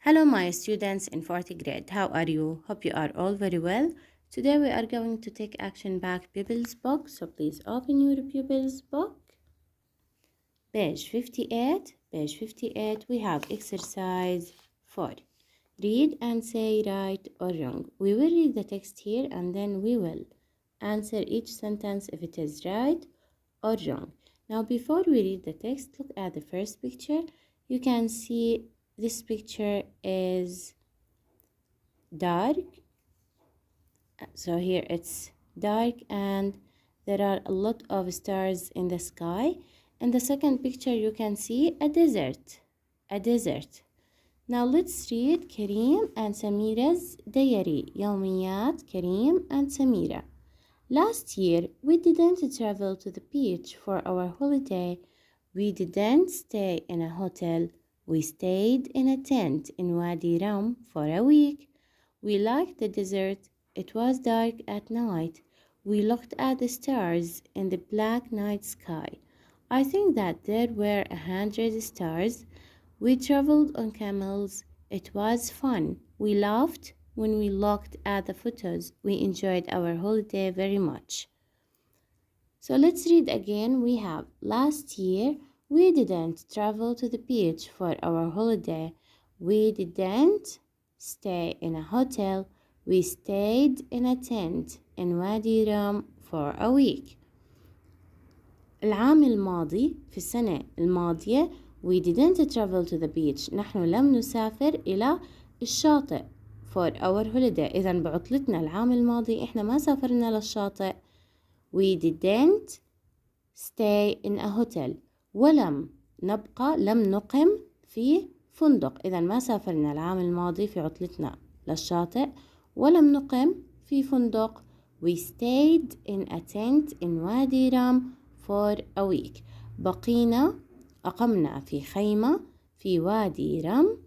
Hello, my students in fourth grade. How are you? Hope you are all very well. Today we are going to take action back pupils book. So please open your pupils book. Page 58. Page 58. We have exercise 4. Read and say right or wrong. We will read the text here and then we will answer each sentence if it is right or wrong. Now before we read the text, look at the first picture. You can see this picture is dark. So here it's dark and there are a lot of stars in the sky. In the second picture you can see a desert. Now let's read Kareem and Samira's diary. يوميات كريم and Samira. Last year we didn't travel to the beach for our holiday. We didn't stay in a hotel. We stayed in a tent in Wadi Rum for a week. We liked the desert. It was dark at night. We looked at the stars in the black night sky. I think that there were 100 stars. We traveled on camels. It was fun. We laughed when we looked at the photos. We enjoyed our holiday very much. So let's read again. We have last year we didn't travel to the beach for our holiday. We didn't stay in a hotel. We stayed in a tent in Wadi Rum for a week. العام الماضي في السنة الماضية we didn't travel to the beach. نحن لم نسافر إلى الشاطئ for our holiday. إذا بعطلتنا العام الماضي إحنا ما سافرنا للشاطئ. We didn't stay in a hotel. لم نقم في فندق. إذا ما سافرنا العام الماضي في عطلتنا للشاطئ ولم نقم في فندق. We stayed in a tent in Wadi Rum for a week. أقمنا في خيمة في وادي رم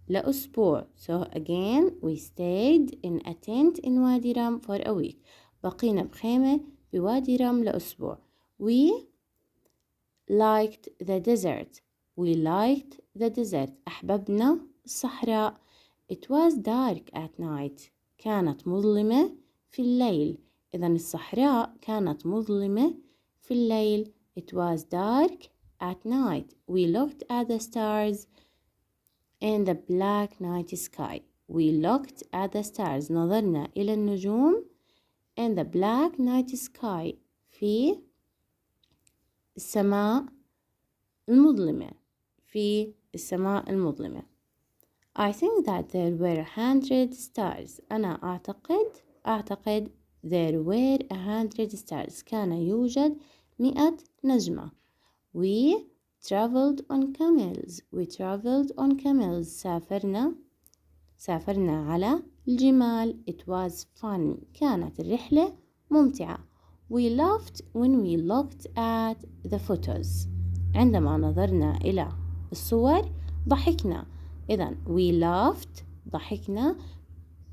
لأسبوع. So again we stayed in a tent in Wadi Rum for a week. بقينا بخيمة في وادي رم لأسبوع. We liked the desert. أحببنا الصحراء. It was dark at night. كانت مظلمة في الليل. إذن الصحراء كانت مظلمة في الليل. It was dark at night. We looked at the stars in the black night sky. نظرنا إلى النجوم in the black night sky. في السماء المظلمة. I think that there were 100 stars. أنا أعتقد there were 100 stars. كان يوجد 100 نجمة. We traveled on camels. سافرنا على الجمال. It was fun. كانت الرحلة ممتعة. We laughed when we looked at the photos. عندما نظرنا إلى الصور ضحكنا. إذن we laughed ضحكنا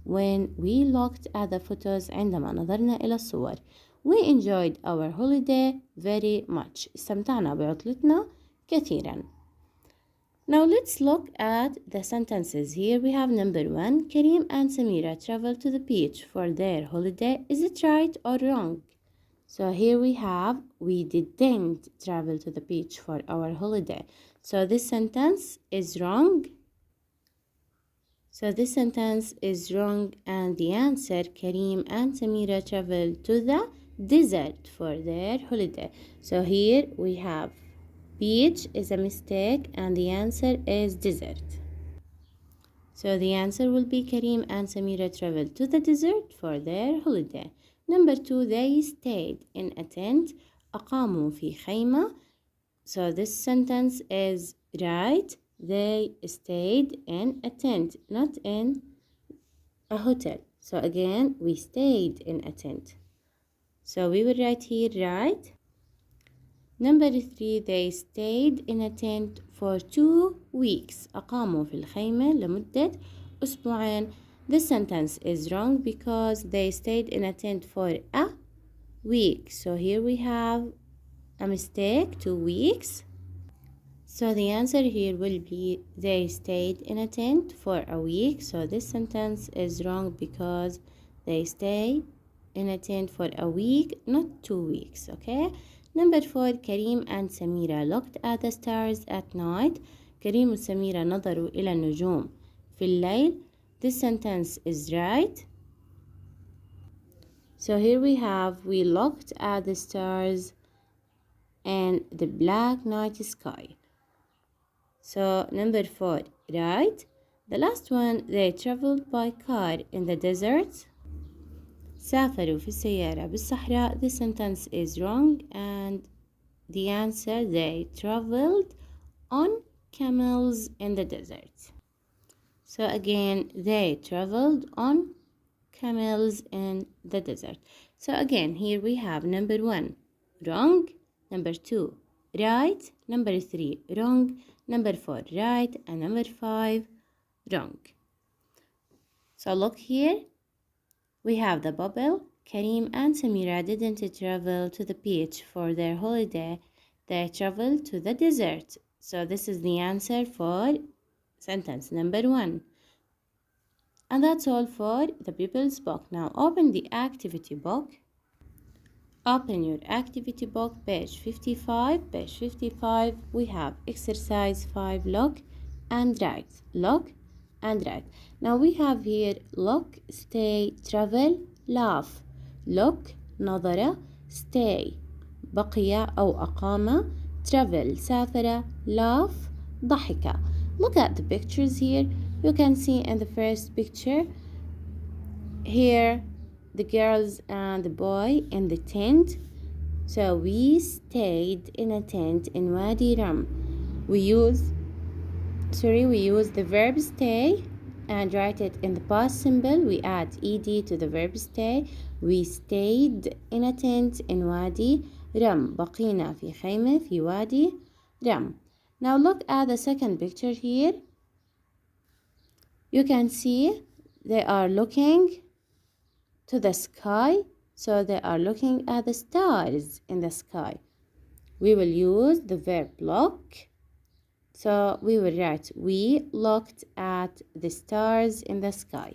when we looked at the photos عندما نظرنا إلى الصور. We enjoyed our holiday very much. استمتعنا بعطلتنا كثيرا. Now let's look at the sentences. Here we have number 1. Kareem and Samira traveled to the beach for their holiday. Is it right or wrong? So here we have we didn't travel to the beach for our holiday. So this sentence is wrong. And the answer, Kareem and Samira traveled to the desert for their holiday. So here we have beach is a mistake and the answer is desert. So the answer will be Kareem and Samira traveled to the desert for their holiday. Number 2, they stayed in a tent. أقاموا في خيمة. So this sentence is right. They stayed in a tent, not in a hotel. So again, we stayed in a tent. So we will write here right. Number 3, they stayed in a tent for 2 weeks. أقاموا في الخيمة لمدة أسبوعين. This sentence is wrong because they stayed in a tent for a week. So here we have a mistake, 2 weeks. So the answer here will be they stayed in a tent for a week. So this sentence is wrong because they stay in a tent for a week, not 2 weeks, okay? Number 4, Kareem and Samira looked at the stars at night. كريم وسميرة نظروا إلى النجوم في الليل. This sentence is right. So here we looked at the stars and the black night sky. So number 4, right? The last one, they traveled by car in the desert. سافروا في السيارة بالصحراء. This sentence is wrong and the answer, they traveled on camels in the desert. So again, they traveled on camels in the desert. So again, here we have number 1, wrong. Number 2, right. Number 3, wrong. Number 4, right. And number 5, wrong. So look here. We have the bubble. Kareem and Samira didn't travel to the beach for their holiday. They traveled to the desert. So this is the answer for sentence number 1. And that's all for the People's Book. Now open the activity book. Open your activity book, page 55. Page 55, we have exercise 5, look and write. Look and write. Now we have here look, stay, travel, laugh. Look نظر, stay بقي أو أقام, travel سافر, laugh ضحك. Look at the pictures here. You can see in the first picture here the girls and the boy in the tent. So we stayed in a tent in Wadi Rum. We use the verb stay and write it in the past simple. We add ed to the verb stay. We stayed in a tent in Wadi Rum. بقينا في خيمة في وادي Rum. Now look at the second picture here. You can see they are looking to the sky. So they are looking at the stars in the sky. We will use the verb look. So we will write, we looked at the stars in the sky.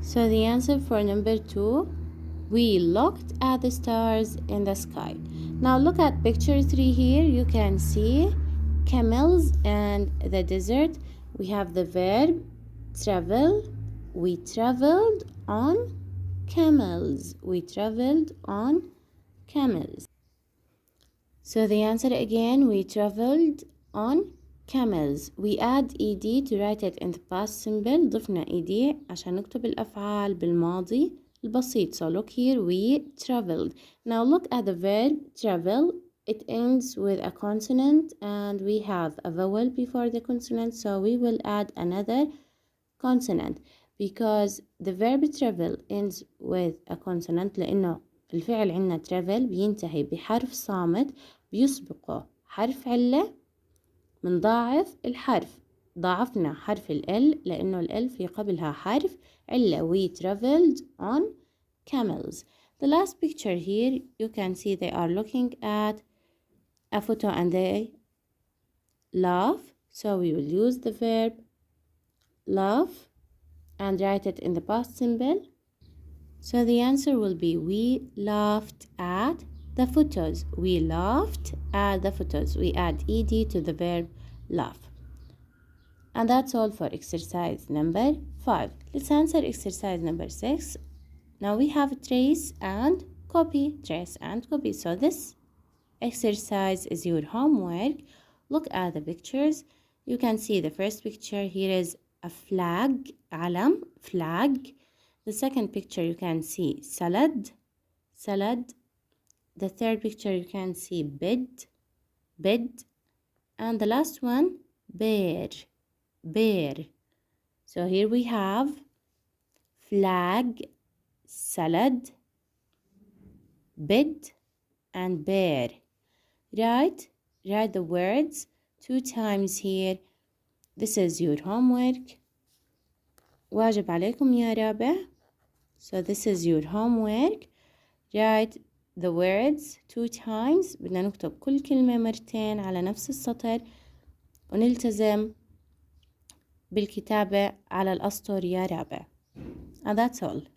So the answer for number 2, we looked at the stars in the sky. Now look at picture 3 here. You can see camels and the desert. We have the verb travel. We traveled on camels. We traveled on camels. So the answer again, we traveled on camels. We add ed to write it in the past simple. ضفنا ed عشان نكتب الأفعال بالماضي البسيط. So look here, we traveled. Now look at the verb travel. It ends with a consonant and we have a vowel before the consonant. So we will add another consonant because the verb travel ends with a consonant لأنه الفعل عندنا travel بينتهي بحرف صامت بيسبقه حرف علة منضاعف الحرف. ضاعفنا حرف ال لأنه ال في قبلها حرف علة. We traveled on camels. The last picture here, you can see they are looking at a photo and they laugh. So we will use the verb laugh and write it in the past simple. So the answer will be we laughed at the photos. We laughed at the photos. We add ed to the verb laugh. And that's all for exercise number 5. Let's answer exercise number 6. Now we have trace and copy. Trace and copy. So this exercise is your homework. Look at the pictures. You can see the first picture here is a flag, علم, flag. The second picture you can see salad, salad. The third picture you can see bed, bed. And the last one, bear, bear. So here we have flag, salad, bed, and bear. Write the words 2 times here. This is your homework. واجب عليكم يا رابع. So this is your homework. Write the words 2 times. بدنا نكتب كل كلمة مرتين على نفس السطر ونلتزم بالكتابة على الأسطر يا رابع. And that's all.